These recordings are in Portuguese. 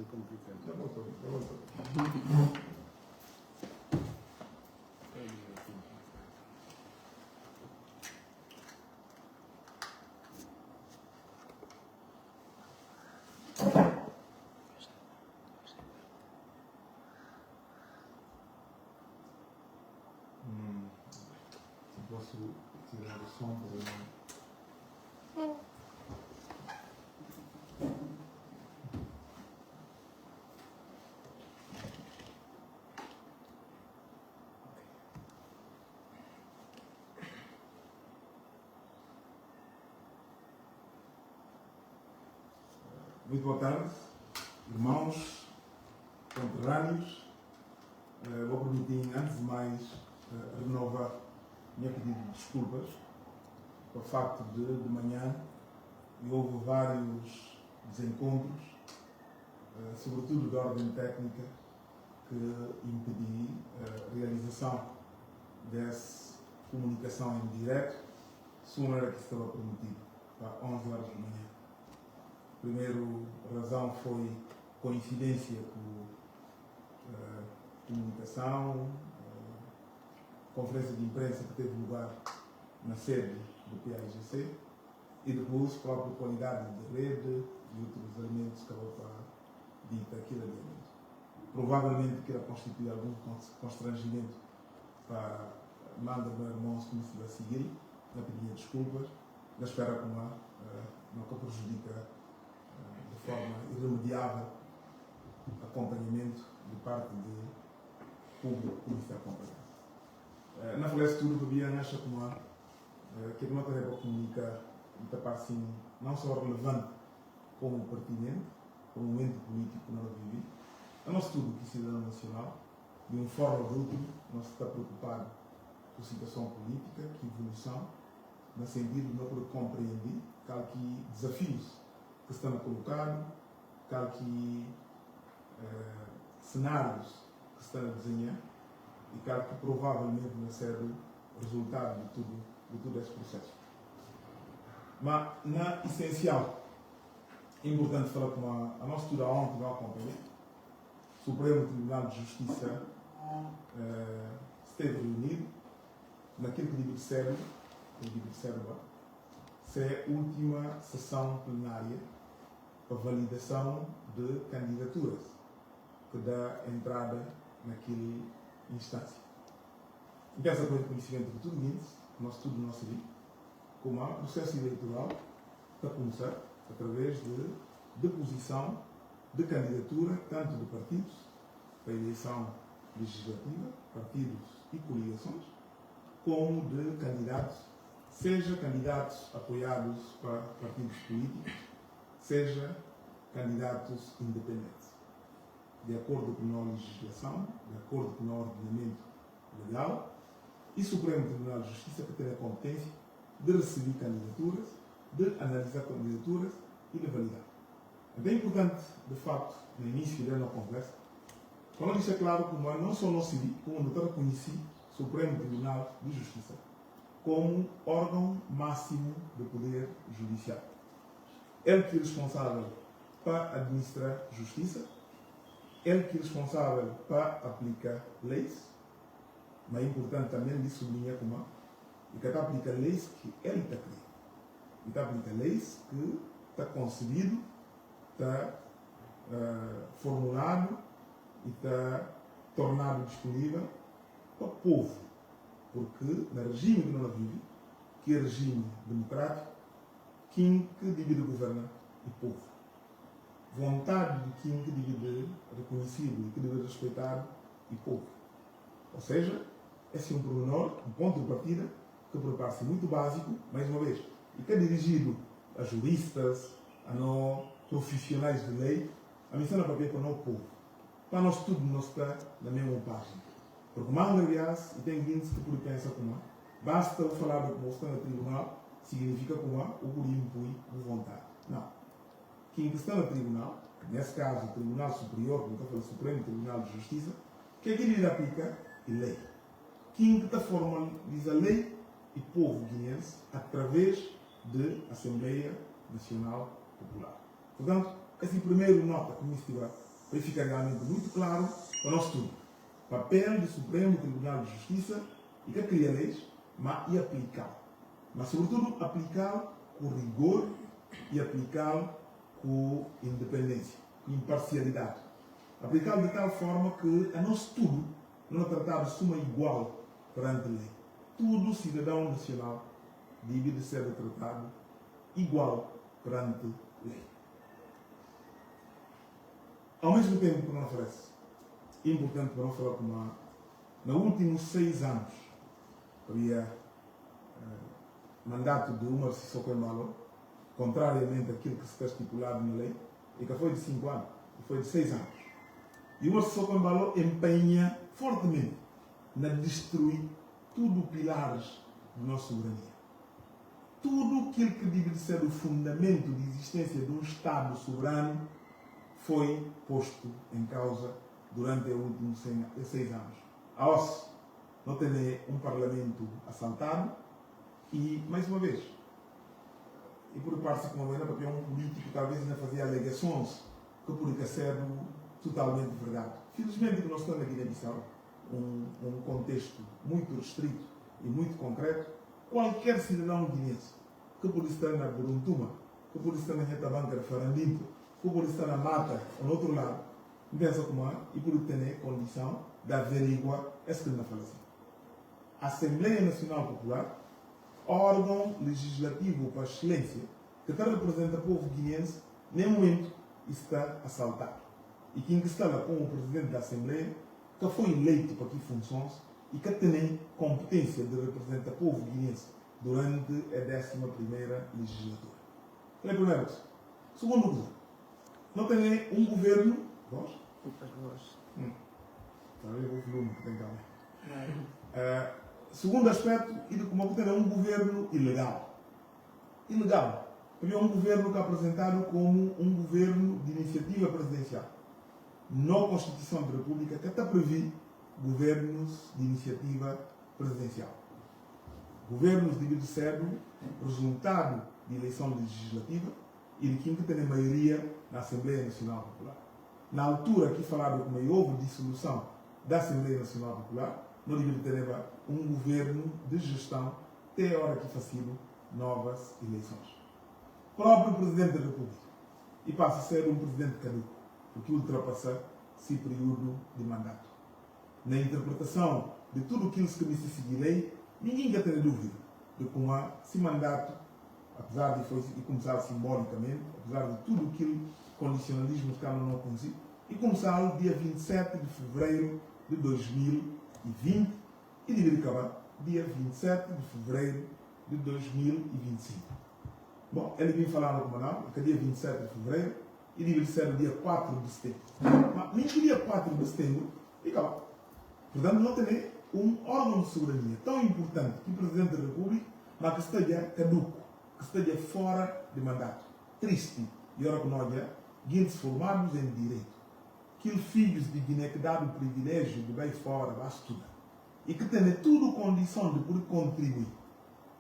complicado. Já voltou, já voltou. Posso tirar o som para não. Muito boa tarde, irmãos, conterrâneos. Vou permitir, antes de mais, renovar o meu pedido de desculpas pelo facto de manhã houve vários desencontros, sobretudo de ordem técnica, que impedi a realização dessa comunicação em direto, se não era que estava prometido, para 11 horas da manhã. Primeiro, a razão foi coincidência com comunicação, conferência de imprensa que teve lugar na sede do PAIGC e depois a própria qualidade de rede e outros elementos que ela para dita aquilo ali. Provavelmente que irá constituir algum constrangimento para a manda do meu irmão se começar a seguir, na pedir desculpas, da espera que não prejudica de forma irremediável acompanhamento de parte do público que me está acompanhando. Na falência tudo, Fabiana acha que é uma tarefa comunicar muita parte sim, não só relevante como pertinente, como um momento político que não vive. A nosso tudo que cidadão nacional, de um fórum ou de outro, não se está preocupado com a situação política, que evolução, no sentido de não poder compreender que desafios que estão colocados, que cenários que se estão a desenhar e que provavelmente vai ser o resultado de todo esse processo. Mas, na essencial, é importante falar com a nossa estuda ontem não acompanhei. O Supremo Tribunal de Justiça esteve reunido naquele que digo de sério, se é a última sessão plenária para validação de candidaturas que dá entrada naquele instância. E pensa com o conhecimento de tudo isso, nosso vida, como há processo eleitoral para começar através de deposição de candidatura, tanto de partidos para a eleição legislativa, partidos e coligações, como de candidatos, seja candidatos apoiados para partidos políticos, seja candidatos independentes, de acordo com a nova legislação, de acordo com o novo ordenamento legal, e o Supremo Tribunal de Justiça que tem a competência de receber candidaturas, de analisar candidaturas e de validar. É bem importante, de facto, no início da nossa conversa, quando isso é claro como não só no civil, como não está reconhecido o Supremo Tribunal de Justiça como órgão máximo do poder judiciário. Ele que é responsável para administrar justiça, ele que é responsável para aplicar leis, mas é importante também de sublinhar como e que está aplica leis que ele está criando. E está aplica leis que está concebido, está formulado e está tornado disponível para o povo. Porque no regime que nós vivemos, que é regime democrático, quem que divide governa o povo. Vontade de quem que divide reconhecido e que deve respeitar o povo. Ou seja, esse é um pormenor, um ponto de partida, que prepara-se muito básico, mais uma vez, e que é dirigido a juristas, a nós profissionais de lei, a missão é para ver para o povo. Para nós tudo não está na mesma página. Porque mal aliás, e tem gente que por pensa como basta eu falar do que está no tribunal, significa como o guri impõe de vontade. Não. Quem está no tribunal, nesse caso o Tribunal Superior, como está falando, o Supremo Tribunal de Justiça, que ele aplica a lei. Quem está formaliza a lei e povo guineense através da Assembleia Nacional Popular. Portanto, esse primeiro nota que me estiver vai ficar realmente muito claro para nós tudo. Papel do Supremo Tribunal de Justiça e que cria leis, mas e aplicá-lo. Mas, sobretudo, aplicá-lo com rigor e aplicá-lo com independência, com imparcialidade. Aplicá-lo de tal forma que a nós tudo não é tratado de suma igual perante a lei. Todo cidadão nacional deve de ser tratado igual perante a lei. Ao mesmo tempo que não oferece, é importante para não falar como há, nos últimos 6 anos, havia mandato de Umar Sissoko Embalo, contrariamente àquilo que está estipulado na lei, e que foi de 5 anos, e foi de 6 anos. E Umar Sissoko Embalo empenha fortemente na destruir tudo pilares da nossa soberania. Tudo aquilo que deve ser o fundamento de existência de um Estado soberano foi posto em causa durante os últimos 6 anos. A OSCE não tem um parlamento assaltado e, mais uma vez, e por parte de uma porque é um político talvez ainda fazia alegações que poderia ser totalmente verdade. Felizmente que nós estamos aqui na Guiné-Bissau, um contexto muito restrito e muito concreto. Qualquer cidadão guinense que pode estar na Buruntuma, que pode estar na Retabanca de Farandimpo, que pode estar na Mata ou no outro lado, pensa como há e pode ter condição de averiguar essa que não fala assim. A Assembleia Nacional Popular, órgão legislativo por excelência, que está representa o povo guineense, nem momento está assaltado. E quem está lá como o presidente da Assembleia, que foi eleito para que funções e que tem competência de representar o povo guineense durante a 11ª legislatura. É a primeira coisa. Segundo coisa, não tem um governo... Voz? Talvez o volume que tem também. Segundo aspecto, ele como tem um governo ilegal. Ilegal. Porque é um governo que é apresentado como um governo de iniciativa presidencial. Na Constituição da República, que está previsto governos de iniciativa presidencial. Governos devem ser resultado de eleição legislativa e de quem tem a maioria na Assembleia Nacional Popular. Na altura que falaram que houve dissolução da Assembleia Nacional Popular, não devia ter um governo de gestão até a hora que façam novas eleições. O próprio Presidente da República e passa a ser um presidente caduco, porque ultrapassa esse período de mandato. Na interpretação de tudo aquilo que necessita de lei, ninguém quer ter dúvida de como esse mandato, apesar de começar simbolicamente, apesar de tudo aquilo condicionalismo que não consigo, e começar no dia 27 de fevereiro de 2020 e deveria acabar dia 27 de fevereiro de 2025. Bom, ele vem falar no Comanal, que é dia 27 de fevereiro, e deveria ser o dia 4 de setembro. Mas nem o dia 4 de setembro, e acaba. Portanto, não tem um órgão de soberania tão importante que o Presidente da República, mas que esteja caduco, que esteja fora de mandato. Triste. E ora que nós guineenses formados em direito, que os filhos de Guiné que dão o privilégio de bem fora, vai estudar, e que têm tudo condição de poder contribuir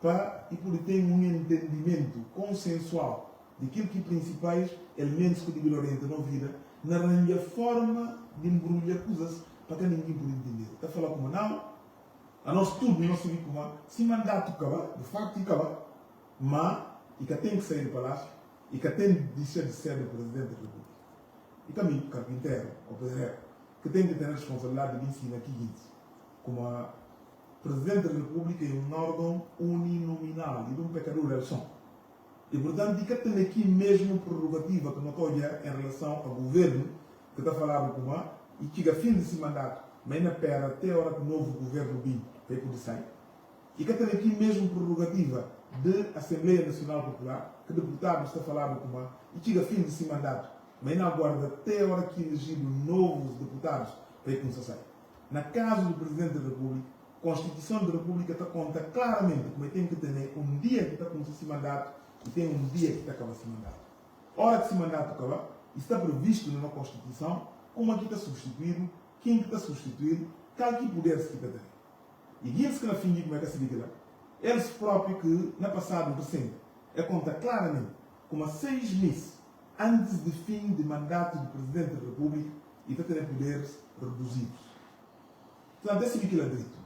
para e poder ter um entendimento consensual daquilo que principais elementos que devem orientar na vida, na forma de embrulhar coisas para que ninguém pode entender. Está a falar como não, a nós tudo, nós sabemos como se mandato acaba, de facto acaba, mas e que tem que sair do palácio e que tem de deixar de ser o Presidente da República. E também o carpinteiro, o pedreiro, que tem que ter a responsabilidade de ensinar aqui, como a Presidente da República é um órgão uninominal e de um pecador eles são. E portanto, que tem aqui mesmo prerrogativa que não estou em relação ao governo, que está falando como e que a fim desse mandato, mas na pera até a hora que o novo governo vir, vai poder sair. E que tem aqui mesmo prerrogativa de Assembleia Nacional Popular, que deputados está falando como e que a fim desse mandato, mas não aguarda até a hora que elegido novos deputados para ir começar a sair. Na caso do Presidente da República, a Constituição da República está conta claramente como tem que ter um dia que está começando esse mandato e tem um dia que está acabando esse mandato. A hora que esse mandato acabar, está previsto na Constituição como aqui está substituído, quem está substituído, qual que poder se tem. E guia-se que na fim de como é que se diga lá. Eles próprios que, na passado recente, é conta claramente como 6 meses antes do fim de mandato do Presidente da República, e está tendo poderes reduzidos. Portanto, esse é aquilo direito.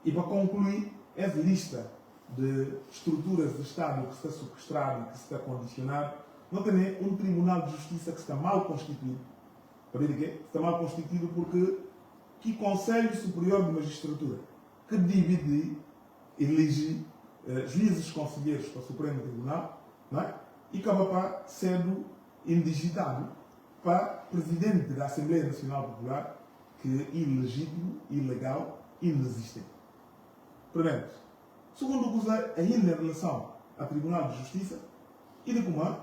E para concluir, essa lista de estruturas de Estado que está sequestrado, que está condicionado, não tem um Tribunal de Justiça que está mal constituído. Para ver o quê? Está mal constituído porque que Conselho Superior de Magistratura, que divide e elege juízes conselheiros para o Supremo Tribunal, não é? E acaba para sendo indigitado para presidente da Assembleia Nacional Popular, que é ilegítimo, ilegal, inexistente. Primeiro. Segundo coisa, ainda em relação ao Tribunal de Justiça e de Comando,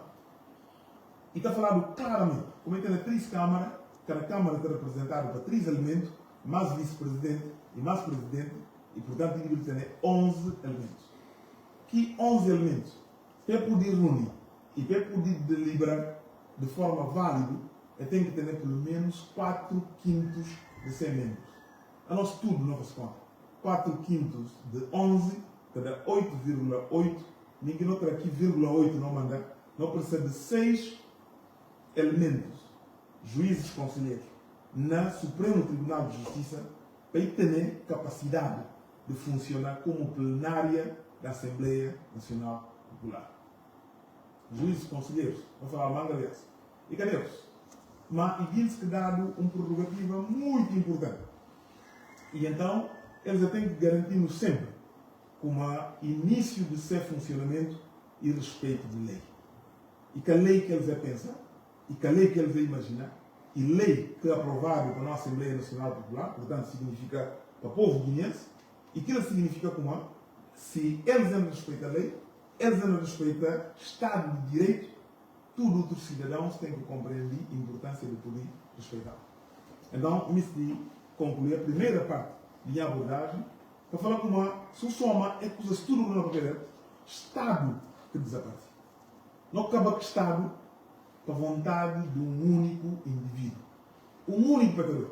e está falado claramente, como é que tem três câmaras, cada câmara está representada por três elementos, mais vice-presidente e mais presidente, e portanto ele tem 11 elementos. Que 11 elementos, para poder reunir e para poder deliberar de forma válida, tem que ter pelo menos 4/5 de 100 membros. A nós tudo não faz conta. 4/5 de 11, cada 8,8, ninguém não terá aqui 0,8 não manda, não precisa de 6 elementos, juízes conselheiros, na Supremo Tribunal de Justiça, para ter capacidade de funcionar como plenária da Assembleia Nacional Popular. Juízes conselheiros, vou falar manga dessa. E cadê-os? Mas diz que dado uma prerrogativa muito importante. E então, eles têm que garantir-nos sempre como início de seu funcionamento e respeito de lei. E que a lei que eles pensam, e que a lei que eles imaginam, e lei que é aprovada pela nossa Assembleia Nacional Popular, portanto significa para o povo guineense, e que significa como se eles não respeitam a lei, eles não respeitam o Estado de Direito, todos os outros cidadãos têm que compreender a importância de poder respeitar. Então, me concluir a primeira parte da minha abordagem, para falar como se o soma é coisas tudo que não quer, Estado que desaparece. Não acaba que Estado para a vontade de um único indivíduo. Um único pecador.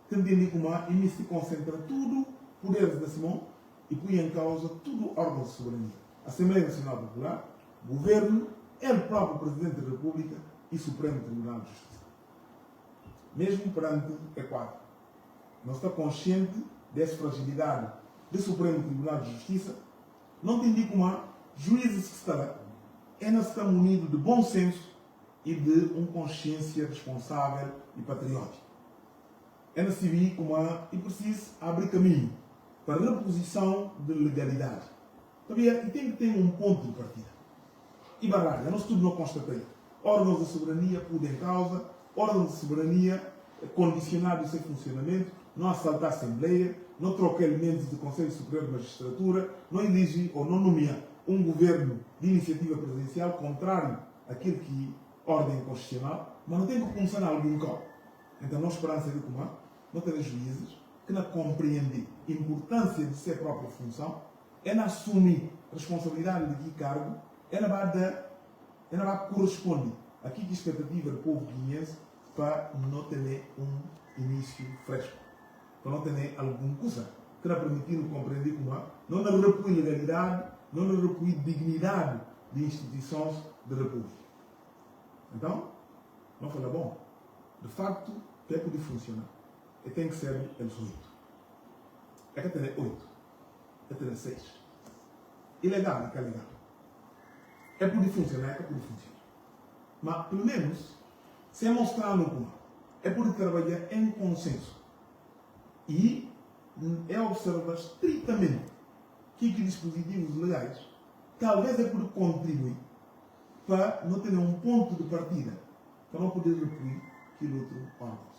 Que entende como e se concentra tudo poderes da Simão e põe em causa tudo órgão de soberania. Assembleia Nacional Popular, Governo, ele próprio Presidente da República e Supremo Tribunal de Justiça. Mesmo perante Equador. Não está consciente dessa fragilidade do Supremo Tribunal de Justiça, não tem como juízes que estão lá, eles estão munidos de bom senso e de uma consciência responsável e patriótica. Eles se vê como e precisa abrir caminho para a reposição de legalidade. E tem que ter um ponto de partida. E barragem, nós tudo não constatei. Órgãos de soberania pôr em causa, órgãos de soberania condicionados ao seu funcionamento, não assaltar a Assembleia, não trocar elementos do Conselho Superior de Magistratura, não elegir ou não nomear um governo de iniciativa presidencial contrário àquilo que é ordem constitucional, mas não tem que começar algum cabo. Então, nós esperamos saber como não ter juízes que não compreendem a importância de sua própria função, é não assumir a responsabilidade de que cargo, é não vai corresponder àquilo que a expectativa do povo guineense para não ter um início fresco, para não ter alguma coisa que não permitir compreender como não repõe legalidade, não repõe dignidade de instituições da República. Então, não fala bom. De facto, tem que funcionar. E tem que ser eles 8. É que tem 8. É que tem 6. Ilegal, é que é legal. É por funcionar, é que por funcionar. Mas, pelo menos, se mostrar no comum, é por trabalhar em consenso. E é observar estritamente que dispositivos legais talvez é por contribuir para não ter um ponto de partida, para não poder repor aquilo outro órgãos.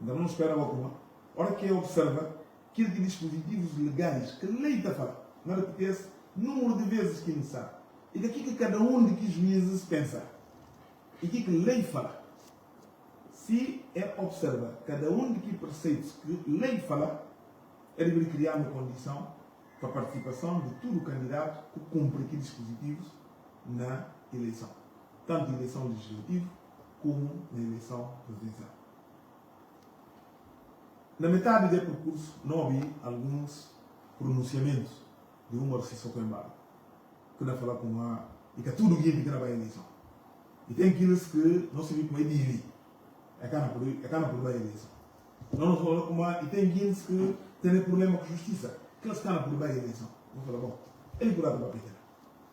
Então não espera alguma. Hora que observa que dispositivos legais que a lei está a falar, não repete número de vezes que não sabe. E daqui que cada um de que juízes pensa. E que a lei fala. Se observa cada um de que preceitos que a lei fala, ele vai criar uma condição para a participação de todo o candidato que cumpre aqueles dispositivos na eleição. Tanto na eleição legislativa como na eleição presidencial. Na metade do percurso, não havia alguns pronunciamentos de uma Sissoko Embalo, que não fala com e que tudo guia que não vai à eleição. E tem aqueles que não se vê como é de ir. é cá por bem eleição. Não nos fala como e tem gente que tem problema com a justiça, que eles cá por bem eleição. Não fala bom, ele por para pedir.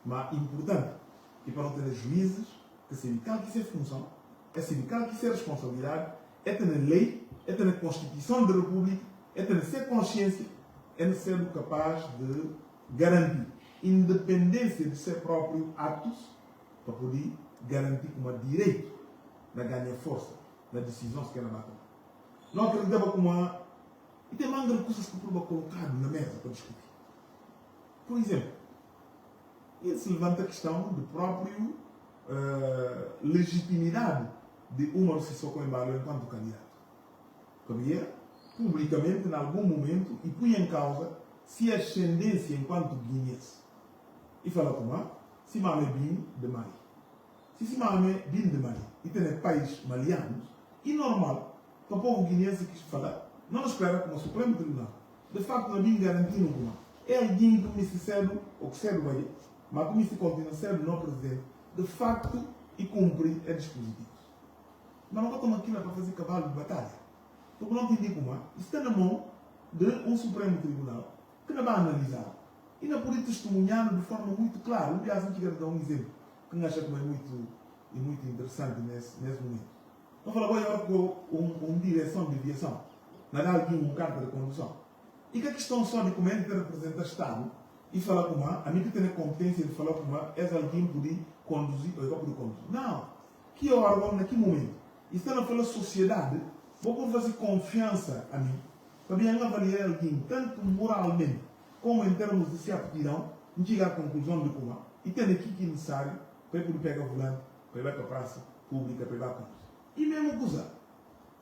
Mas importante, e para não ter juízes, que sindical que isso é função, é sindical que isso é responsabilidade, é ter lei, é ter Constituição da República, é ter ser consciência, é ser capaz de garantir independência de seus próprios atos para poder garantir como direito de ganhar força na decisão que ela vai tomar. Não acreditava como e tem mais recursos que foram colocados na mesa para discutir. Por exemplo, ele se levanta a questão de própria legitimidade de Umaro Sissoko Embalo enquanto candidato. Cabia publicamente, em algum momento, e punha em causa se a ascendência enquanto guinense. E fala como se Mame Bin de Mali. Se Mame Bin de Mali e tem país malianos, e normal, para o povo guinense que fala, não espera como o Supremo Tribunal. De facto, não vem garantindo como é alguém que me se cede, ou que cede vai, mas que me se continua sendo não presidente, de facto, e cumpre a dispositivos. Mas não estamos aqui para fazer cavalo de batalha. Porque não entendi como isso está na mão de um Supremo Tribunal que não vai analisar e não pode testemunhar de forma muito clara. Aliás, eu quero dar um exemplo que acho que é muito interessante nesse momento. Não falo agora com uma direção de aviação, na realidade, uma carta de condução. E que a questão só de como é que representa o Estado e falar com a mim que tem a competência de falar com é alguém poder conduzir ou eu poder conduzir. Não. Que órgão, naquele momento, está na falar sociedade, vou fazer confiança a mim, para bem avaliar alguém, tanto moralmente, como em termos de se aptidão, não chegar à conclusão de como e ter aqui que é necessário para poder pegar o volante, para ir para a praça pública, para ir para a conduzir. E mesmo coisa,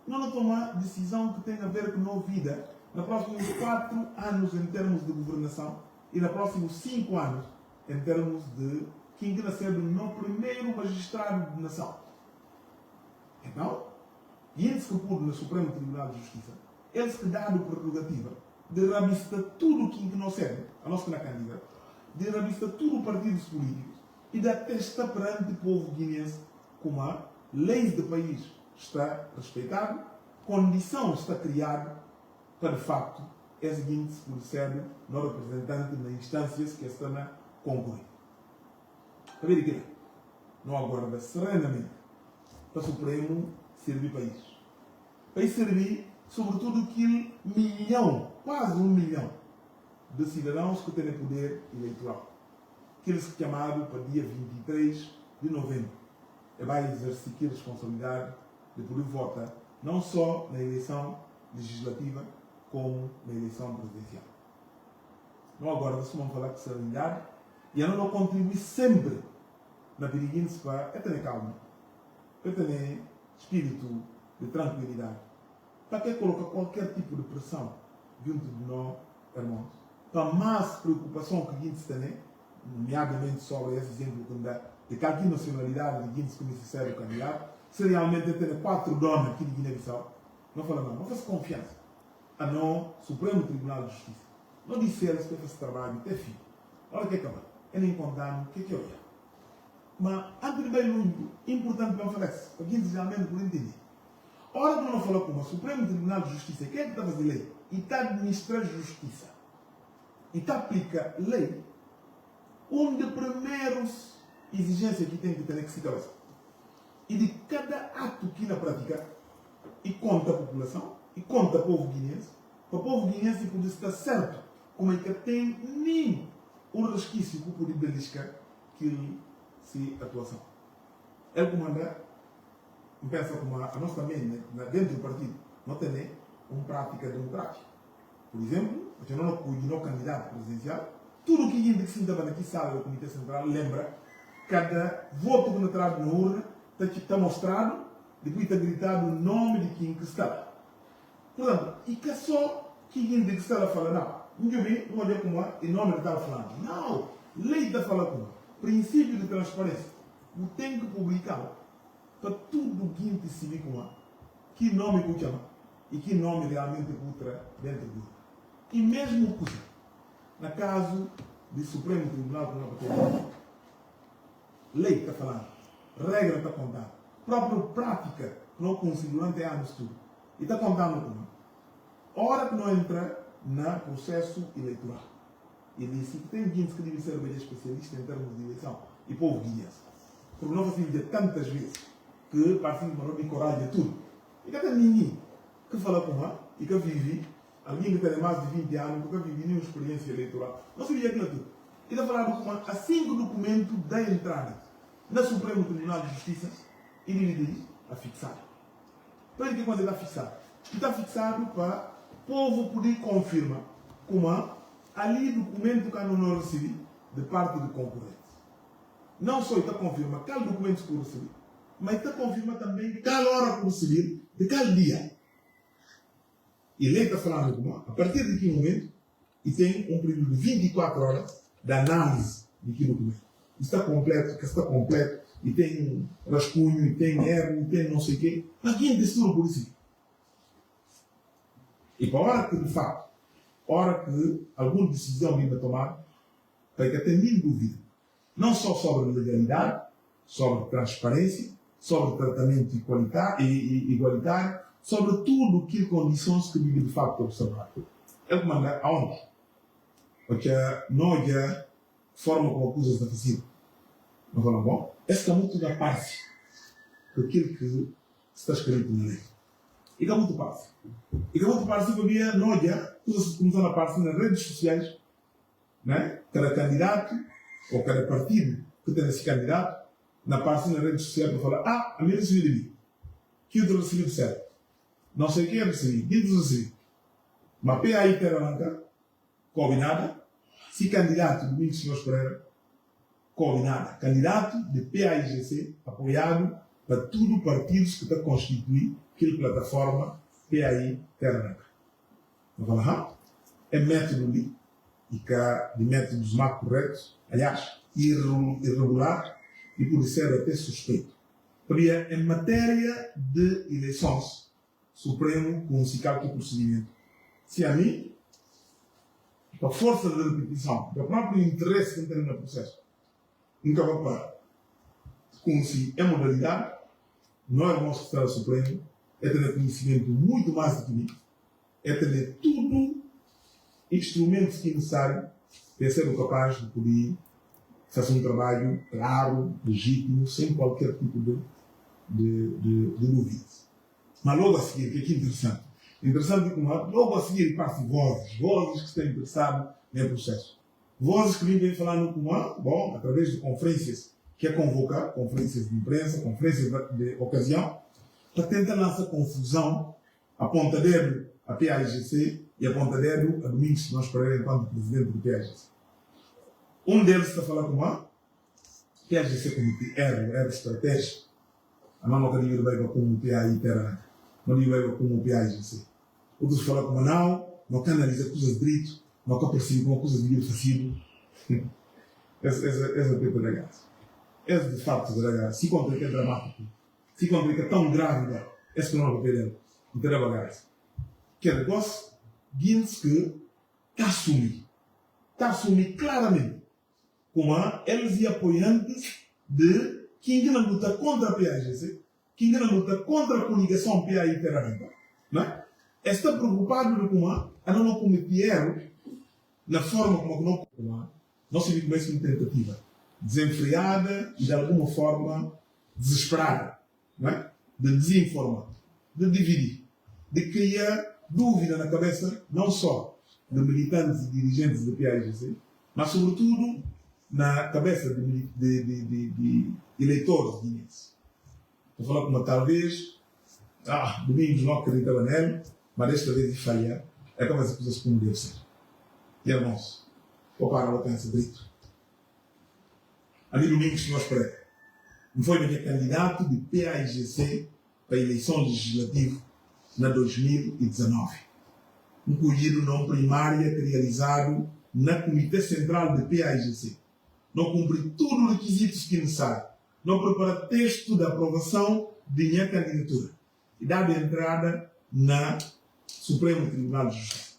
não tomar decisão que tenha a ver com a nossa vida, nos próximos 4 anos em termos de governação e nos próximos 5 anos em termos de quem quer ser o primeiro magistrado de nação. Então, e eles que pôr no Supremo Tribunal de Justiça, eles que dão a prerrogativa de revistar tudo o que não serve, a nossa candidata, de revistar tudo os partidos políticos e de atestar perante o povo guinense como a lei do país está respeitada, condição está criada para, de facto, é seguinte se pode ser no representante nas instâncias que estão a concorrer. A ver aqui, não aguarda serenamente para o Supremo servir o país. Para servir, sobretudo, aquele milhão, quase 1 milhão, de cidadãos que têm poder eleitoral. Aqueles que chamaram para dia 23 de novembro. E vai exercer a responsabilidade de poder votar, não só na eleição legislativa, como na eleição presidencial. Não agora, se vamos falar de serenidade, e ela não contribui sempre na periguice para ter calma, para ter espírito de tranquilidade, para que colocar qualquer tipo de pressão junto de nós, irmãos, para mais preocupação que a gente tem, nomeadamente sobre esse exemplo que dá de qualquer nacionalidade de gente que me serve o candidato, se realmente ter 4 donos aqui de Guiné-Bissau, não fala não faz confiança a não Supremo Tribunal de Justiça. Não disse eles para fazer trabalho, até fim. Olha o que é que é nem contamos o que é que eu ia. Mas, antes de bem muito, importante para falar isso, para quem realmente por entender. Ora que não falou com o Supremo Tribunal de Justiça, quem é que está a fazer lei? E está a administrar justiça. E está a aplicar lei, onde primeiros exigências que tem que ter que se cabeça. E de cada ato que na prática, e conta a população, e conta o povo guinense, para o povo guinense poder estar certo, como é que tem nem um resquício para poder beliscar aquele se atuação. Ele comanda, pensa como a nós também, dentro do partido, não tem uma prática democrática. Por exemplo, a gente não cuida candidato presidencial, tudo o que a gente se estava naquela sala do Comitê Central lembra, cada voto que entrado na urna está mostrado, depois está gritado o nome de quem que está. Portanto, e que só quem que está a falar, não vi, não olhei como é, o nome que estava falando. Não, lei está falando como princípio de transparência. Eu tenho que publicar para tudo que gente se vê como que nome que chama e que nome realmente encontra dentro do. E mesmo coisa, na caso do Supremo Tribunal de Nova lei está falando, regra está contada, própria prática que não conseguiu durante anos tudo. E está contando como? A hora que não entra no processo eleitoral. Ele disse que tem gente que deve ser bem especialista em termos de eleição. E povo guias. Porque não fazemos dizer tantas vezes que partimos de uma coragem de tudo. E que tem ninguém que fala com ela e que vive, alguém que tem mais de 20 anos, que vive nenhuma experiência eleitoral. Não sabia aquilo tudo. E está falando com assim que o documento da entrada no Supremo Tribunal de Justiça, ele diz a fixar. Para que quando ele está fixado? Ele está fixado para o povo poder confirmar como ali documento que não recebi de parte do concorrente. Não só está confirma qual documento que eu recebi, mas está confirma também de qual hora que eu recebi, de qual dia. E ele está falando como a partir de que momento, e tem um período de 24 horas de análise de que documento. Está completo, que está completo, e tem rascunho, e tem erro, e tem não sei o quê. Mas quem decide por isso? E para a hora que, de fato, a hora que alguma decisão viva tomar, para que tenha nenhuma dúvida, não só sobre legalidade, sobre transparência, sobre tratamento igualitário, sobre tudo aquilo condições que vive de facto observar. É como mandar aonde? Porque não é a forma como coisas da fazer. Não fala bom? Essa é muito da parte daquilo que está escrito na lei. E que é muito fácil. E que é muito fácil porque não é coisas que começam a aparecer nas redes sociais, né? Cada candidato ou cada partido que tem esse candidato, na parte nas redes sociais para falar, a minha recebi de mim. Que eu recebi de certo. Não sei quem recebi. Quem recebi. Mas PAI Terra combinada. Se candidato Domingos Senhor Pereira, combinada. Candidato de PAIGC, apoiado para tudo partidos que está a constituir aquela plataforma PAI Terra. Não fala, é método ali. E que de métodos mal corretos, aliás, irregular e por ser até suspeito. Porque em matéria de eleições, Supremo consiga o procedimento. Se a mim, a força da repetição, do próprio interesse que tem no processo, nunca vai parar. Conhecer a modalidade, não é o nosso Estado Supremo, é ter conhecimento muito mais do que mim, é ter tudo instrumentos que necessários para ser capaz de poder fazer um trabalho claro, legítimo, sem qualquer tipo de dúvidas. Mas logo a seguir, que é interessante. Interessante como logo a seguir passam vozes que estão interessadas no processo. Vozes que vêm falando como bom, através de conferências que é convocar, conferências de imprensa, conferências de ocasião, para tentar lançar confusão, aponta dedo a PAIGC e aponta dedo a Domingos Senhor Pereira enquanto presidente do PAIGC. Um deles está falando como PAIGC como erro estratégico. A mão não diga vai como o PAI Terra, não diga vai como o PAIGC. Outros falam como não canaliza coisas direito, não percebe como coisas de facido. Essa tipo de graça. Essa de facto de graça. Se complica é dramático. Se complica tão grávida, esse que não é o papel dela. Não terá bagagem. Que é negócio, guindes que está a assumir claramente como eles e apoiantes de quem ainda luta contra a PAIGC, quem ainda luta contra a coligação PAI Terra. Não é? Está preocupado de como a não cometer erro na forma como não se vive mais como tentativa desenfreada e de alguma forma desesperada, não é? De desinformar, de dividir, de criar dúvida na cabeça não só de militantes e dirigentes do PAIGC, mas sobretudo na cabeça de eleitores guineenses. Estou falando como talvez Domingos não acreditava nele, mas desta vez de falhar, é como as coisas como deve ser. E irmãos, vou parar o alcance direito. Ali Domingos Senhor Pereira não foi nenhum candidato de PAIGC para a eleição legislativa na 2019. Incluído não primária realizado na Comitê Central de PAIGC. Não cumpre todos os requisitos que necessário. Não prepara texto de aprovação de minha candidatura. E dá entrada na Supremo Tribunal de Justiça.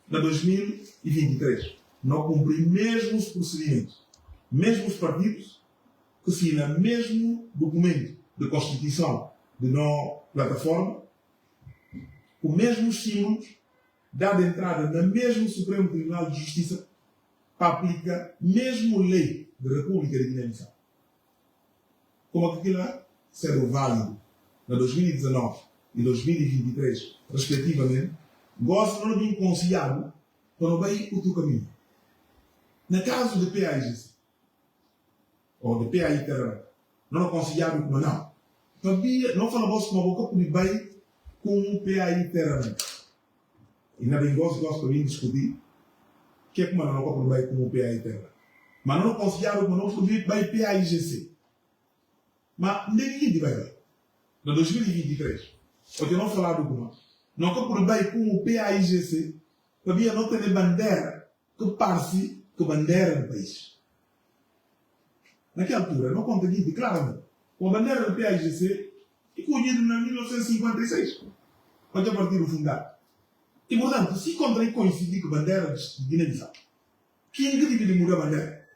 Na 2023, não cumpre mesmo os procedimentos, mesmo os partidos, que assinam mesmo documento de Constituição de nossa plataforma, com mesmos símbolos, dada entrada no mesmo Supremo Tribunal de Justiça para aplicar mesmo lei da República de Guiné-Bissau. Como aquilo sendo válido na 2019 e 2023, respectivamente, gosto não de inconciliável para não ir outro caminho. No caso de PAIGC, ou de PAI Terra, não é conciliável como não. Não falamos com a boca por bem com o PAI Terra. E na bem gosto para vir discutir que é como não por bem com o PAI Terra. Mas não é conciliável como não por bem PAIGC. Mas ninguém de bem. No 2023, porque não falaram com não é por bem com o PAIGC, para não ter bandeira que passe que bandeira do país. Naquela altura, não conta aqui claramente, com a bandeira do PAIGC, e colhido em 1956, quando a partir do fundado. E, portanto, se encontrem coincidir com a bandeira de Guiné-Bissau, quem é que devia mudar a bandeira?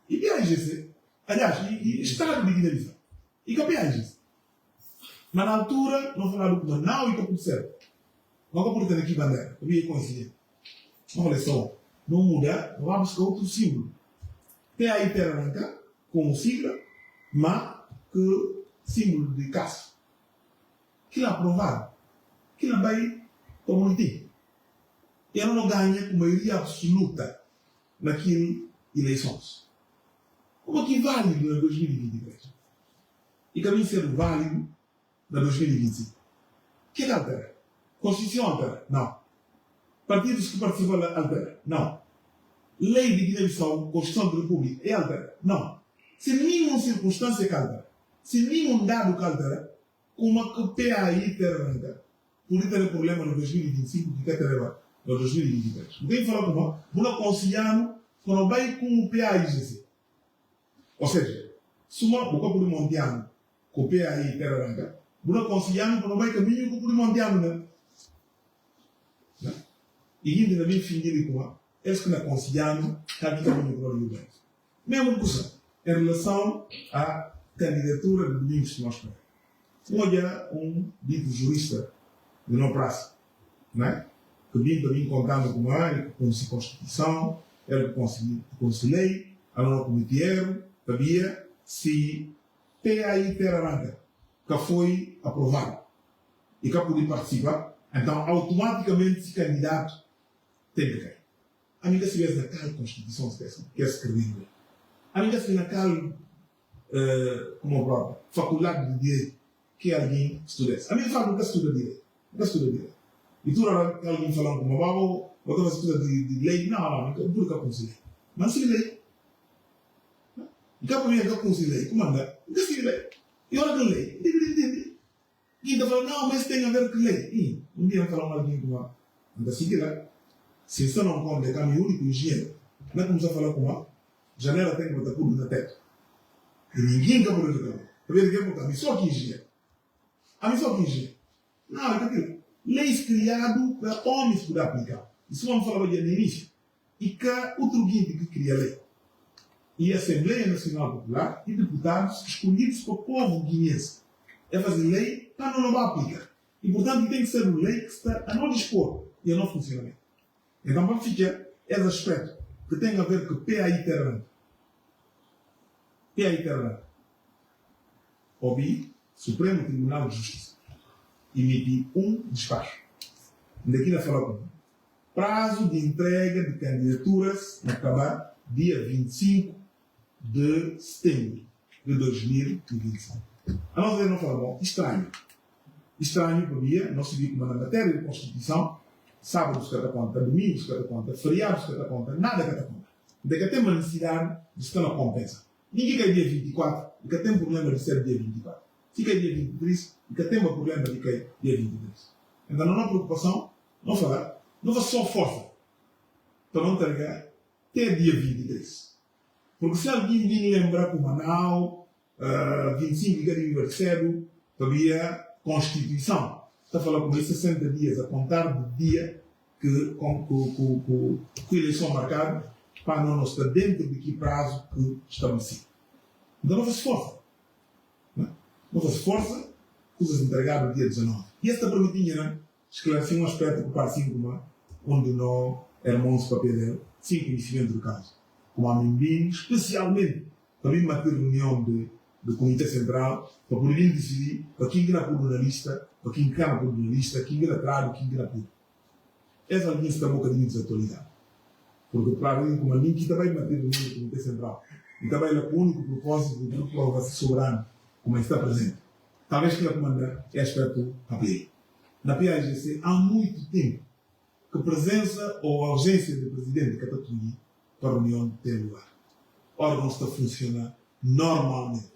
E PAIGC, aliás, e Estado de Guiné-Bissau, e com a PAIGC. Mas na altura, não falaram com não e com o certo. Não vou ter aqui bandeira, eu ia coincidir. Não olha só, não muda, vamos buscar outro símbolo. PAI Terra Branca, com sigla, mas que símbolo de caça. Que é aprovado. Que não vai comunitar. Ele não ganha com maioria absoluta naquelas eleições. Como que válido na 2023? E também ser válido na 2025. Que altera? Constituição altera? Não. Partidos que participam altera? Não. Lei de Guiné-Bissau, Constituição da República, é altera? Não. Se nenhuma circunstância que altera, se nenhum dado que altera, como a que PAI Terra Branca, por ter problema no 2025, que quer ter no 2023. Não tem que falar como não conciliamos quando vai com o PAIGC. Ou seja, se uma boca por montiano com o PAI Terra Branca, não conciliamos quando vai caminho com o montiano. E ainda também fingir com eles que não conciliamos, está aqui caminho para o Rio Grande. Mesma coisa, em relação à candidatura de Domingos Simões Pereira. Olha dito jurista de não praça, né? Que vim também contando com ele, que conhece a Constituição, ele que conhece lei, a não comitê, sabia se PAI Terra Branca que foi aprovado e que pôde participar, então automaticamente esse candidato tem que cair. A minha se vê naquela Constituição que é escrevida. A minha se vê naquela como própria faculdade de direito que alguém estudasse. A minha fala nunca estuda direito. Nunca estuda direito. E tu alguém falando como babo, ou estuda de lei, não, nunca consigo. Mas se lei. E cá para mim, nunca consigo lei. Como anda? Nunca se lei. E olha que lei. E ainda fala, não, mas tem a ver com lei. E um dia falar alguém como anda assim lá. Se você não come de caminho único, higiene, não é como você falar com a janela tem que botar tudo no teto. E ninguém quer poder jogar. Talvez ninguém botar, mas só que higiene. A missão que higiene. Não, é aquilo. Leis criadas para homens poder aplicar. Isso vamos falar de início. E cá, outro guinte que cria a lei. E a Assembleia Nacional Popular e deputados escolhidos para o povo guineense. É fazer lei para não aplicar. E, portanto, tem que ser uma lei que está a não dispor e a não funcionamento. Então, para ficar esse aspecto que tem a ver com PAI Terra Branca. PAI Terra Branca. Ouvi Supremo Tribunal de Justiça emitir despacho. Daqui na fala com prazo de entrega de candidaturas acabar dia 25 de setembro de 2025. A nós não fala, bom, estranho. Estranho porque nós seguimos na matéria de Constituição, sábados cada conta, domingos cada conta, feriados cada conta, nada cada conta. De que tem uma necessidade de estar na compensa. Ninguém quer dia 24, e que tem problema de ser dia 24. Se quer dia 23, e que tem um problema de que é dia 23. Então, não há preocupação, não falar, não faz só força para não entregar até dia 23. Porque se alguém vir lembrar para o Manaus, 25 de aniversário, havia Constituição. Está a falar com 60 dias a contar do dia que a eleição marcada para não estar dentro de que prazo que estabelecido. Então não faz força. Não faz força coisas entregadas no dia 19. E esta permitinha esclarecer um aspecto que parece como onde nós irmãos papel sem conhecimento do caso. Como a mim, especialmente para mim manter reunião do Comitê Central, para poder decidir para quem quer pôr na lista, para quem quer pôr na lista, quem quer atrás, quem quer pôr. Essa linha está um bocadinho desatualizada. Porque, para mim, como a mim, que também manter reunião do Comitê Central, e também o único propósito do grupo Prorrogação Soberano, como está presente. Talvez que a comanda é aspecto papel. Na PAGC, há muito tempo que a presença ou a ausência do presidente de Catatumbi para a reunião tem lugar. O órgão está a funcionar normalmente.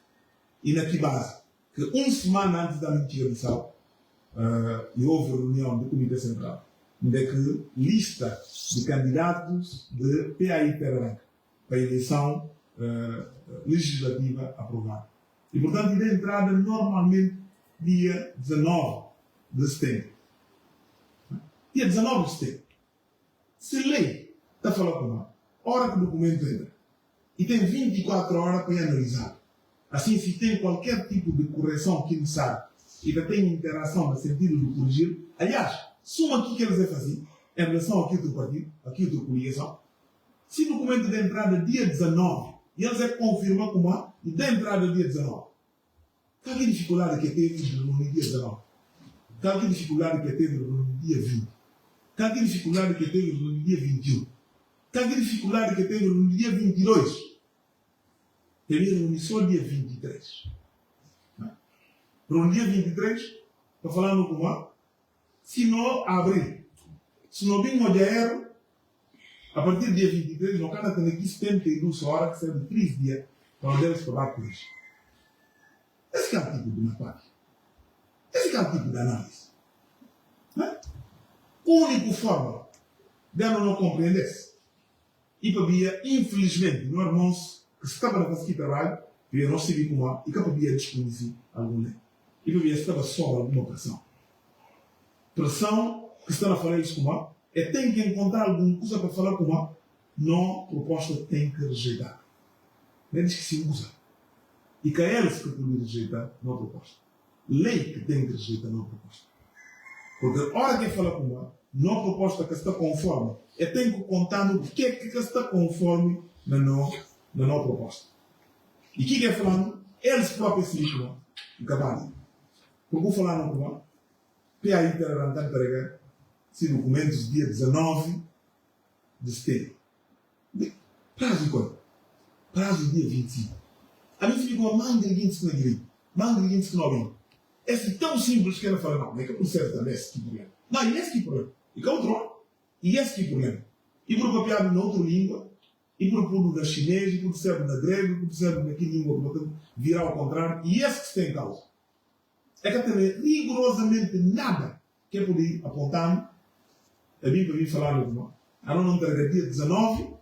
E na que base, que uma semana antes da mentira missal, houve reunião do Comitê Central, onde que lista de candidatos de PAI Terra para a eleição legislativa aprovada. E, portanto, a entrada normalmente dia 19 de setembro. Dia 19 de setembro. Se a lei está a falar com nós, a hora que o documento entra, e tem 24 horas para analisar. Assim, se tem qualquer tipo de correção que necessário e que tem interação no sentido de corrigir, aliás, suma aqui que eles vão fazer em relação àquilo do partido, àquilo da coligação. Se o documento de entrada dia 19, e eles confirmam como há, e da entrada dia 19, qual é a dificuldade que teve no dia 19? Qual é a dificuldade que teve no dia 20? Qual é a dificuldade que teve no dia 21? Qual é a dificuldade que teve no dia 22? Teve só dia 23. No dia 23, estou falando como há, se não abrir, se não vir o dinheiro, a partir do dia 23, não cada tem aqui 72 horas, que serve 3 dias, para o Deus falar com isso. Esse é o tipo de matéria. Esse é o tipo de análise. A única forma de não compreender-se. E para infelizmente, meus irmãos, que estavam a fazer trabalho, eu não sabia como há, e que para desconhecer algum lei. E para estava só alguma pressão. Pressão que está a falar isso como há, é tem que encontrar alguma coisa para falar como há, não proposta tem que rejeitar. Não é diz que se usa. E que é eles que podem rejeitar, não proposta. Lei que tem que rejeitar, não proposta. Porque a hora que fala como há, não proposta que está conforme, é tem que contar no que é que está conforme na não proposta. E o que é falando? Eles próprios se lixam o cavalo. Porque vou falar no como PAI terá entregar se documentos dia 19 de setembro. Prazo de quando? Prazo dia 25. A mim fica uma manga de 20 na direita. Manga de 20 na direita. É tão simples que ela fala, não, é que eu conserto também esse tipo de problema. Não, e esse tipo de problema. E que é outro. E esse tipo de problema. E por copiar na outra língua, e por pôr na chinês, e por serve na grega, e por serve naquela língua que virar ao contrário. E esse que se tem em causa. É que tem rigorosamente nada que é poder apontar a mim para mim falar no irmão. A não entregar dia 19,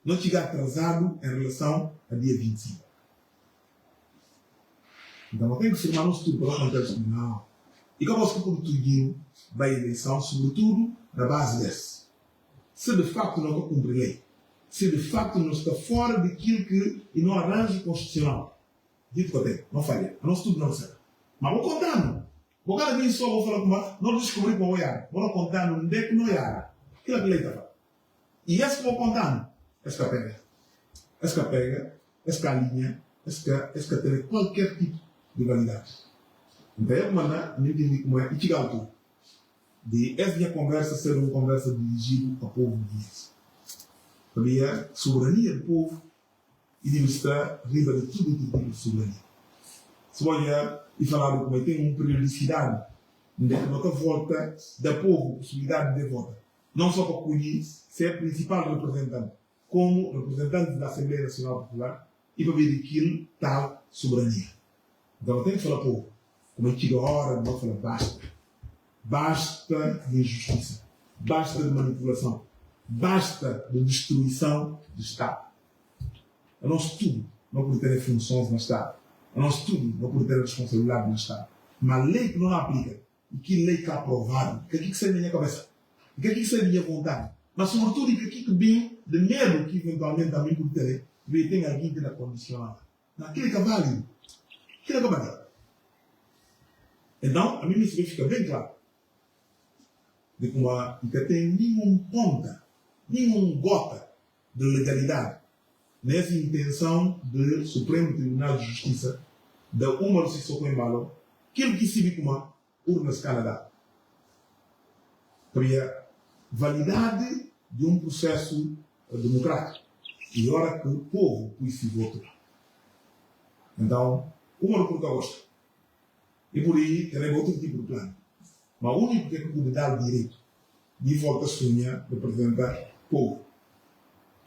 não chegar atrasado em relação a dia 25. Então não tem que firmar um estudo para o contexto. Não. E como se por tudo vai a eleição, sobretudo, na base desse. Se de facto não está cumprir lei, se de facto não está fora daquilo que e não arranjo constitucional, dito que eu tenho, não falha, não estudo não serve. Mas vou contando. Vou cada vez só vou falar com não descobrir para o olhar. Vou contando onde é que não olhar. Aquilo é que lei está. E esse que vou contando, esse que pega. Esse que pega, esse que alinha, esse que tem qualquer tipo de validade. Então eu mandar, me entendi como é, e chegar ao tudo. De essa minha conversa ser uma conversa dirigida ao povo de Deus. Para a soberania do povo e diversidade riba de tudo tipo de soberania. Se olhar e falar como é, tem uma periodicidade onde é que nota volta da povo, possibilidade de volta. Não só para conhecer se é principal representante, como representante da Assembleia Nacional Popular e para ver aquilo tal soberania. Então eu tenho que falar povo. Como é que chega a hora, não falar basta. Basta de injustiça. Basta de manipulação. Basta de destruição do Estado. O nosso tudo não pode ter funções no Estado. O nosso tudo não pode ter responsabilidade no Estado. Mas a lei que não aplica, e que lei que é aprovada, que aqui que sai da minha cabeça, que aqui que sai da minha vontade, mas sobretudo que aqui que vem de medo que eventualmente também pode ter, que tem alguém que é condicionado. Naquele que é válido. Aquilo que é válido. Então, a mim isso fica bem claro. De que não tem nenhuma ponta, nenhuma gota de legalidade nessa intenção do Supremo Tribunal de Justiça da uma justiça com embalo, que ele quis como urnas Canadá. Para a validade de um processo democrático. E hora que o povo pôs se votar. Então, uma não por gosta. E por aí, teremos outro tipo de plano. Mas o único que é que pode dar o direito de volta a sonhar de representar o povo.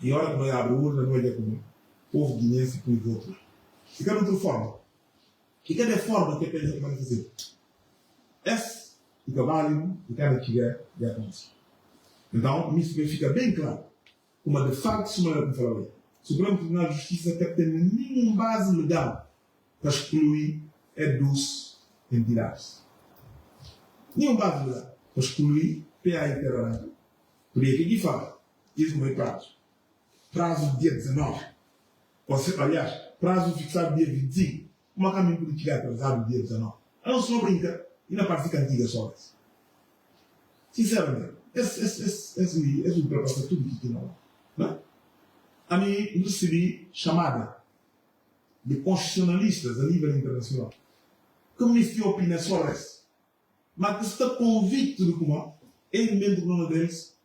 E a hora que nós abrimos a urna, não é como o povo guinense pôs votar. E cada outra forma. E cada forma que a gente vai fazer. Esse é o válido e cada que é de acontecer. Então, isso fica bem claro. Como de facto, se não é como falei, o Supremo Tribunal de Justiça não tem nenhuma base legal para excluir dos entidades. Nenhuma base legal para excluir PAI Terra. Por aí que aqui fala, isso não é prazo. Prazo dia 19. Aliás, prazo fixado dia 25. Uma caminho política atrasado dia 19. Eu não sou brinca e na parte antiga só essa. Sinceramente, esse ultrapassa tudo que tinha lá. Não? A mim, recebi chamada de constitucionalistas a nível internacional que me tinham opinião sobre isso. Mas que está convicto de como elemento que não deles,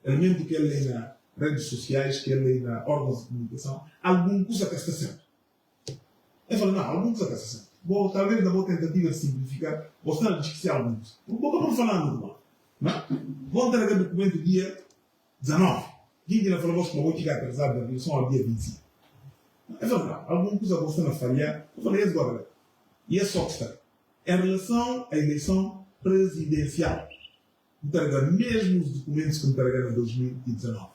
elemento que ele lê nas redes sociais, que ele lê na órgãos de comunicação, algum coisa que está certo. Eu falo, não, algum coisa que está certo. Vou, talvez, na boa tentativa de simplificar, vou estar a discutir alguns. Porque eu não falando de mal. Vou entregar o documento dia 19. Quem ainda falou que vou chegar atrasado da eleição ao dia 25. Eu falo, não, alguma coisa vou estar a falhar. Eu falei, esse agora. E é só que está. Em relação à eleição presidencial, entregar mesmo os documentos que entregaram em 2019.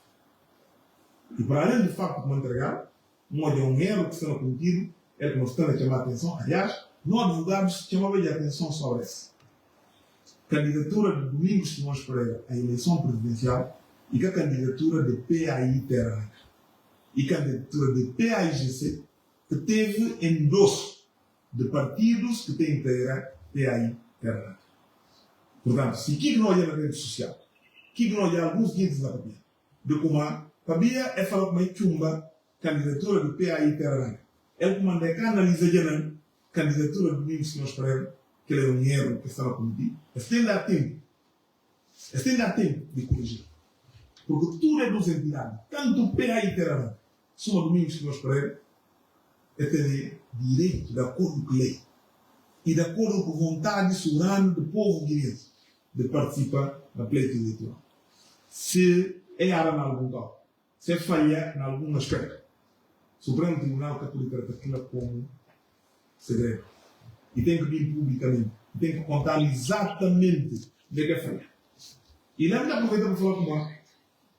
E para além do facto de me entregar, não é um erro que está cometido, é que nós estamos a chamar a atenção. Aliás, nós advogados chamamos a atenção sobre isso. Candidatura de Domingos Simões Pereira à eleição presidencial e a candidatura de PAI Terra e candidatura de PAIGC que teve endosso de partidos que têm integra PAI Terra. Portanto, se aqui não olha na rede social, aqui não olha alguns dias da papia, de como a papia é falar como é chumba candidatura de PAI Terra. É como é que analisa a candidatura de Domingos Simões Pereira, que ele é um erro que estava cometido. Este ainda há tempo. Este ainda há tempo de corrigir. Porque tudo é dos entidades. Tanto o PAI Terra, Suma Domingos Simões Pereira, é ter direito de acordo com a lei e de acordo com a vontade soberana do povo guinense de participar na pleito eleitoral. Se é área em algum caso, se é falha em algum aspecto, o Supremo Tribunal Católico trata aquilo como segredo. E tem que vir publicamente. E tem que contar exatamente de que é falha. E lá me aproveita para falar com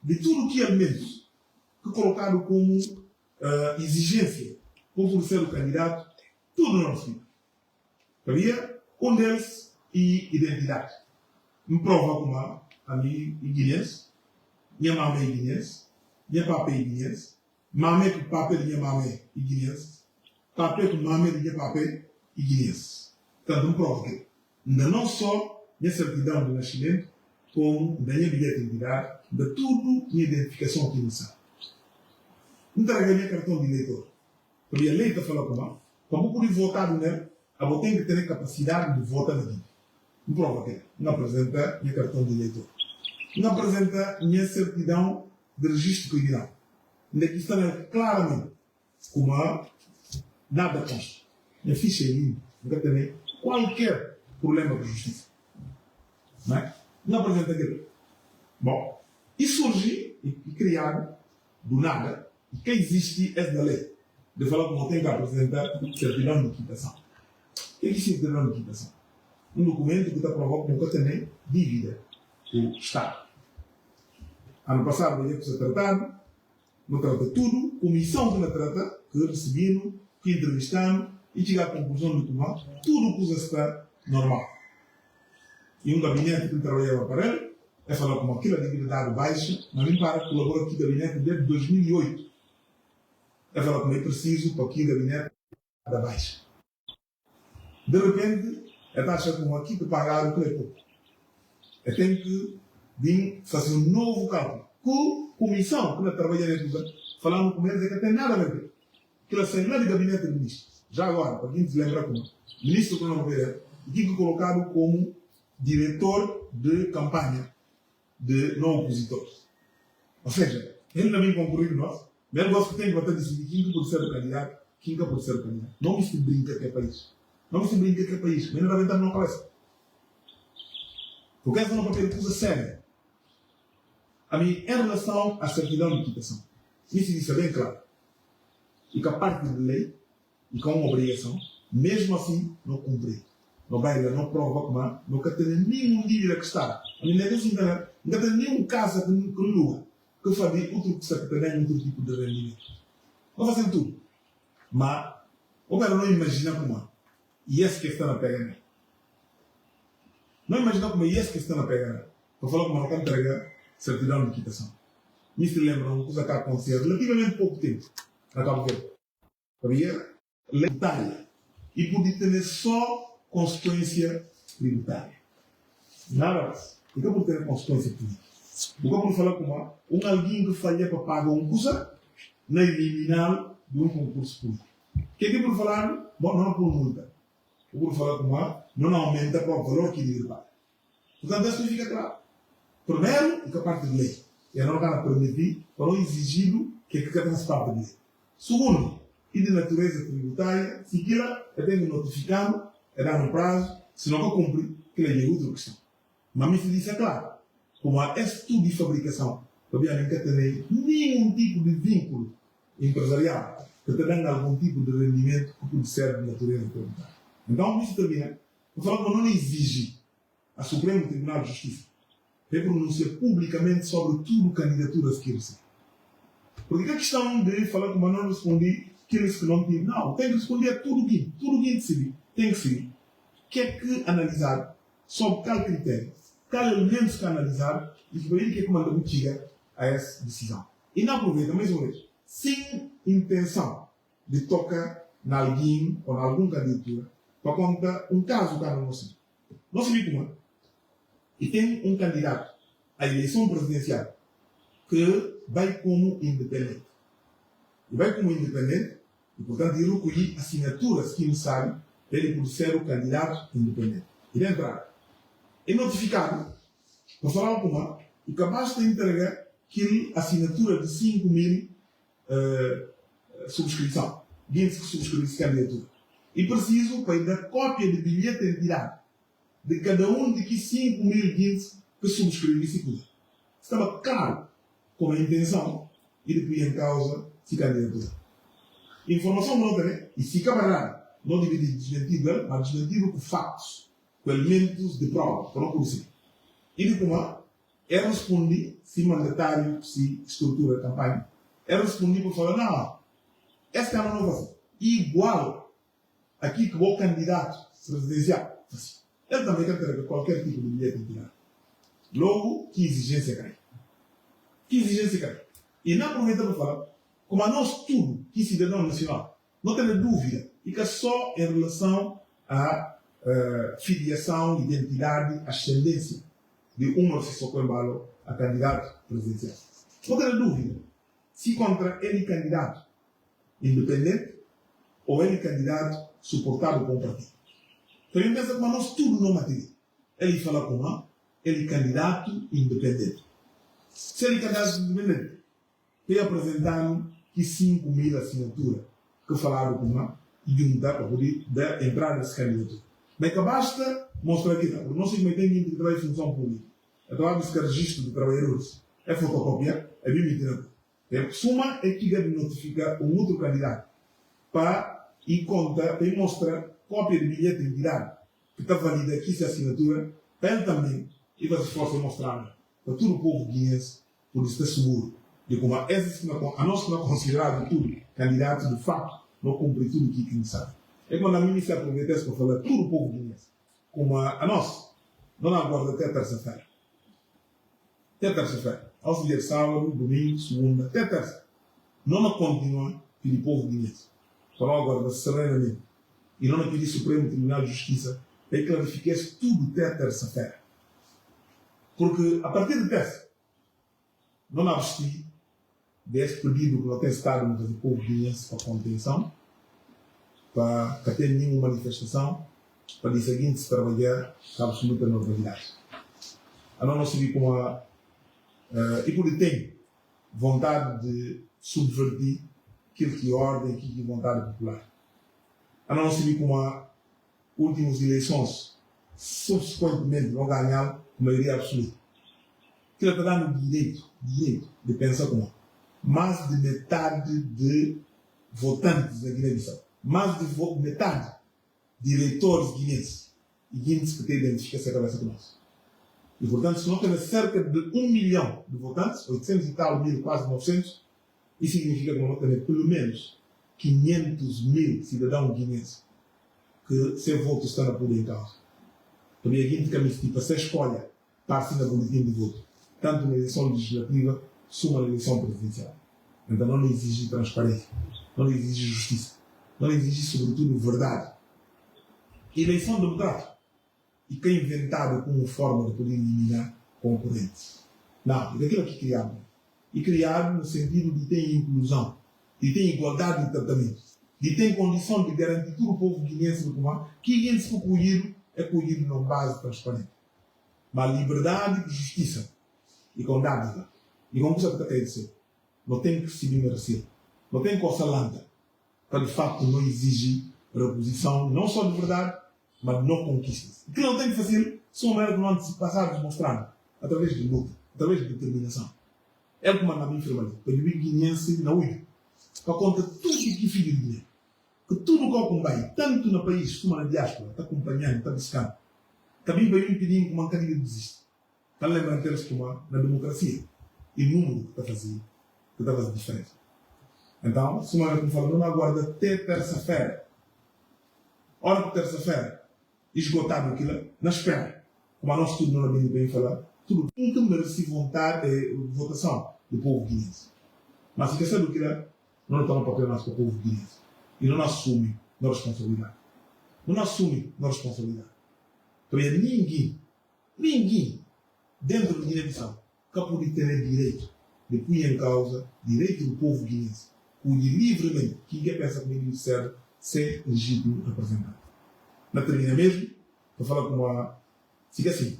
de tudo o que é elementos que colocado como exigência para fornecer o candidato, tudo não se fica. Havia um deles e identidade. Me prova como a mim e guinense, minha mamãe e guinense, minha papai e guinense, mamãe com papai e minha mamãe e guinense, papai com mamãe e minha papai e guinense. Portanto, me prova que ainda não só minha certidão de nascimento, como da minha bilhete de identidade, de tudo minha identificação aqui no Estado. Entreguei minha cartão de eleitor. Porque a lei está falando como por votar nele, eu tenho que ter capacidade de votar aqui. Me prova que não apresenta minha cartão de eleitor. Não apresenta minha certidão de registro criminal. Ainda que está claramente como nada consta. Minha ficha é limpa. Nunca tem qualquer problema com a justiça. Não é? Não apresenta aquilo. Bom, e surge e criado do nada, e que existe é da lei. De falar que não tem que apresentar certidão de quitação. O que é certidão de quitação? Um documento que está provado que nunca tem dívida do Estado. Ano passado, o que foi tratado, não trata tudo, comissão que não trata, que recebemos, que entrevistamos, e chegar à conclusão de que tudo que está normal. E um gabinete que trabalhava para ele, é falar como aquilo é de dado baixa, mas nem para colaborar aqui no gabinete desde 2008. É falar como é preciso para aqui o gabinete da baixa. De repente, é taxa como aqui que pagar o que é pouco. Tem que vir fazer um novo cálculo. Com comissão, que não trabalha em tudo, falando com eles, é que tem nada a ver. Que ela saiu lá do gabinete do ministro. Já agora, para quem se lembra como ministro que não veio, fica colocado como diretor de campanha de não opositores. Ou seja, ele não vem concorrer com nós, mas ele gosta que tem que bater decidir quem que pode ser o candidato, quem que pode ser o candidato. Não me se brinca que é país. Não me se brinca que é país. Mas ainda vai entrar na cabeça. Porque essa é uma papel coisa séria. A mim, em relação à certidão de quitação, isso diz bem claro. E que a parte de lei, e com uma obrigação, mesmo assim, não cumprir. Não vai, não prova como nunca tem nenhum dívida que está. A mim, não é assim, nunca tem nenhum caso que lugar que faz outro que tem outro tipo de rendimento. Não fazem tudo. Mas, o cara não imagina como é. E esse que está na pegada. Não imagina como é esse que está na pegada. Eu falo como não entrega certidão de quitação. Me se lembra uma coisa que aconteceu relativamente pouco tempo. Na Cabo Verde. Havia lei tributária. E podia ter só consequência tributária. Nada mais. E que pode ter consequência política. O que eu vou falar como alguém que falha para pagar um custo, na eliminar de um concurso público. O que é que eu vou falar? Bom, não por multa. Eu vou falar como não aumenta para o valor que ele paga. Portanto, isso fica claro. Primeiro, que a parte de lei. E a norma permitir para o exigido que faz parte da lei. Segundo, e de natureza tributária, se aquilo é bem notificado, é dar um prazo, se não cumprir, que ele é outra questão. Mas me diz é claro, como há esse estudo de fabricação, obviamente que tem nenhum tipo de vínculo empresarial que te dê algum tipo de rendimento que pode ser de natureza tributária. Então, isso termina. Eu falo que não exige a Supremo Tribunal de Justiça para pronunciar publicamente sobre tudo candidaturas que recebe. Porque a questão de falar como eu não respondi aqueles que não tinham. Não, tem que responder a tudo que decidi. Tem que ser. Que é que analisar sobre qual critério, qual elementos que analisar e por aí que é que manda chega a essa decisão. E não aproveita, mais uma vez, sem intenção de tocar em alguém ou em alguma candidatura para contar um caso que não sei. Não sei como é. E tem um candidato à eleição presidencial que vai como independente. E vai como independente e, portanto, ele recolhe assinaturas que necessárias para ele poder ser o candidato independente. E de entrada, é notificado para falar com uma e que basta entregar aquela assinatura de 5.000 subscrição. 20 que subscreve essa candidatura. E preciso para ir dar cópia de bilhete de identidade de cada um de que 5.000 guindes que subscreve esse coisa. Estava claro com a intenção e depois em causa se candidatura. Informação não tem, e se camarada não deve desmentido, mas desmentido com fatos, com elementos de prova, para não conhecer. E de como é responder, se mandatário, se estrutura a campanha, é responder para falar, não, esta é a inovação. Igual aqui que o candidato presidencial, ele também quer ter qualquer tipo de bilhete de identidade. Logo, que exigência cai? Que exigência cai? E não aproveita para falar, como a nós tudo, que cidadão nacional, não tem dúvida, fica só em relação à filiação, identidade, ascendência de uma pessoa que embalo a candidato presidencial. Não tem dúvida se contra ele candidato independente ou ele candidato suportado por um partido. Então, ele pensa que nós tudo não material. Ele fala como ele candidato independente. Se ele candidato independente, ele apresentaram que 5.000 assinaturas que falaram como juntar para poder entrar nesse candidato. Mas que basta mostrar aqui, porque não se metem em trabalho de função pública. Acabava de buscar registro de trabalhadores. É fotocópia, é bem mentira. A suma é que deve notificar um outro candidato para ir contar, para mostrar cópia de bilhete de identidade que está válida aqui, essa assinatura, para ele também, e vai se esforçar a mostrar para todo o povo guinense, por estar seguro de como a nós que não considerado tudo candidato de fato, não cumpre tudo o que é necessário. É quando a mim se aproveita para falar todo o povo guinense, como a nós, não aguarda até terça-feira. Até terça-feira. Ao dia sábado, domingo, segunda, até terça. Não continua pelo povo guinense. Para não aguardar serenamente. E não pedir Supremo Tribunal de Justiça é clarificar-se tudo até terça-feira. Porque, a partir de terça, não absti desse pedido que não tem estado no povo guineense para contenção, para que tenha nenhuma manifestação, para o dia seguinte se trabalhar com absoluta normalidade. A não se vir como e porque tem vontade de subvertir aquilo que é ordem, aquilo que é vontade popular. A não se vir como últimas eleições, subsequentemente não ganharam com maioria absoluta. Aquilo está dando direito de pensar como mais de metade de votantes da Guiné-Bissau, mais de metade de eleitores guineenses e guineenses que têm identificação com a cabeça conosco. E, portanto, se nós temos cerca de 1 milhão de votantes, 800 e tal mil, quase 900, isso significa que nós temos pelo menos 500 mil cidadãos guineenses que seu voto está na poder em causa. Também a Guiné tem para ser escolha para na boletim de voto, tanto na eleição legislativa como na eleição presidencial. Então não lhe exige transparência, não lhe exige justiça, não lhe exige, sobretudo, verdade. Eleição democrática. E que é inventado como forma de poder eliminar concorrentes. Não, é daquilo que é criado. E criado no sentido de ter inclusão, de ter igualdade de tratamento, de ter condição de garantir todo o povo guineense do comando, que guineense for colhido, é colhido numa base transparente. Mas liberdade e justiça, e com dádiva, e com coisa que está querendo dizer, não tem que se merecer, não tem que oscilanta, para de facto não exigir reposição, não só de verdade, mas não conquistas. O que não tem que fazer são meros no ano passado demonstrado, através de luta, através de determinação. É o que manda a mim afirmar, para o guineense na UIA, para conta tudo que filho de Guiné, que tudo o que acompanha, tanto no país como na diáspora, está acompanhando, está buscando, também vai impedir que uma candidato desista. Está lembrando-se como na democracia, e o número que está fazendo diferença. Então, se uma vez como não aguarda até terça-feira, hora de terça-feira, esgotado aquilo, na espera, como a nosso tudo não é bem falar, tudo nunca merece votação do povo guineense. Mas se quer saber o que é, não está no papel nosso para o povo guineense. E não assume na responsabilidade. Não assume na responsabilidade. Então, ninguém dentro do Guiné-Bissau que pode ter direito de pôr em causa direito do povo guineense, pode livremente, quem quer pensar comigo serve, ser legítimo representante. Não termina mesmo, para falar com a. Siga assim,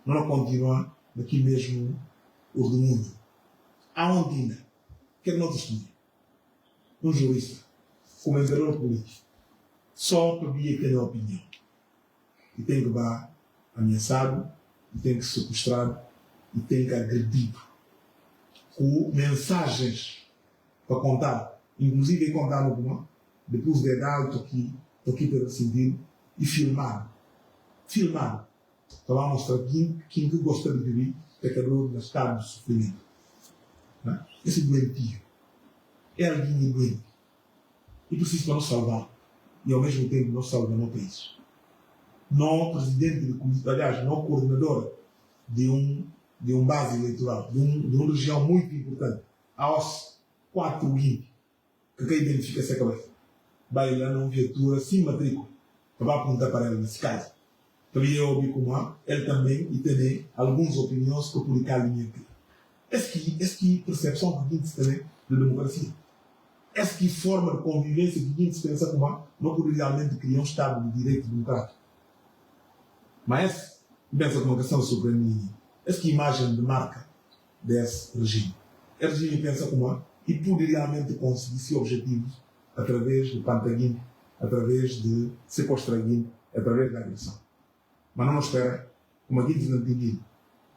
não continua daqui mesmo o do mundo. Aonde ainda? Que é que nós estudamos? Um jurista, comentador político, só para vir ter a opinião. E tem que vá ameaçado, e tem que sequestrado, e tem que agredido. Com mensagens para contar, inclusive contar no comando, depois de dar estou aqui para sentir, e filmado. Para lá mostrar quem gosta de viver, pecador no estado de sofrimento. Não? Esse doentio é alguém doente. E precisa para nos salvar. E ao mesmo tempo nos salvar no país. Não presidente de comissão, aliás, não coordenador de um base eleitoral, de uma região muito importante, aos 4 que quem identifica essa cabeça. Vai lá numa viatura sem matrícula, que vai apontar para ela nesse caso. Também eu ouvi como ele também e tem algumas opiniões que publicar ali aqui. Essa percepção que a gente tem de democracia. Essa forma de convivência que a gente pensa como não pode realmente criar um Estado de direito democrático. Mas pensa como uma questão sobre essa imagem de marca desse regime. Esse regime pensa como e pode realmente conseguir seus objetivos através do pantaguinho, através de sequestraguinho, através da agressão. Mas não espera, como aqui diz no entendido,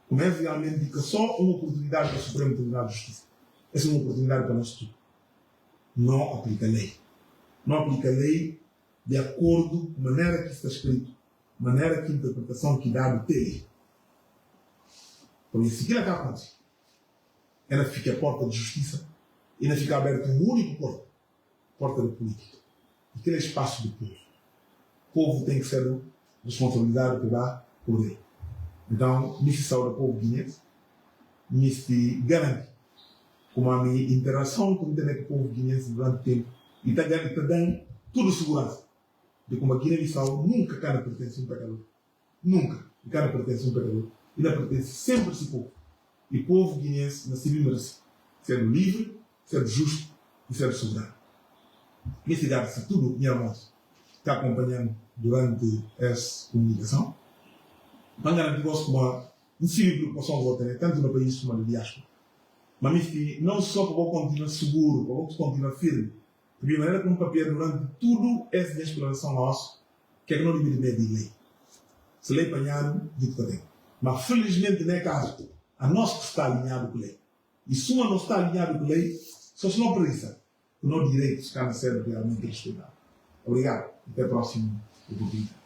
como é realmente que só uma oportunidade para o Supremo Tribunal de Justiça. Essa é uma oportunidade para nós tudo. Não aplica a lei. Não aplica a lei de acordo com a maneira que está escrito, maneira que a interpretação que dá do lei. Por isso, aquilo que acontece, ela fica a porta de justiça e ainda fica aberta uma única porta da política. Aquele é espaço do povo. O povo tem que ser responsabilidade pela poder. Então, nisso saúde o povo guineense, nisso garante como a minha interação com o povo guineense durante o tempo e está dando toda a segurança de como a Guiné-Bissau nunca cara pertence a um pecador. Nunca cara pertence a um pecador. Ainda pertence sempre a esse povo. E o povo guineense nasceu e merece. Sendo livre, sendo justo e sendo soberano. Esse dá-se tudo, minha irmã, está acompanhando durante essa comunicação. Para garantir uma possível preocupação de votar, tanto no país como na diáspora. Mas não só para continuar seguro, para continuar firme, de maneira como papel durante tudo essa exploração nossa, que é que não limite meio de lei. Se lei apanhado, dito que tem. Mas felizmente, não é caso, a nós que está alinhado com a lei. E se uma não está alinhado com a lei, só se não precisa, que os nossos direitos ficarem sendo realmente respeitados. Obrigado. Até a próxima oportunidade.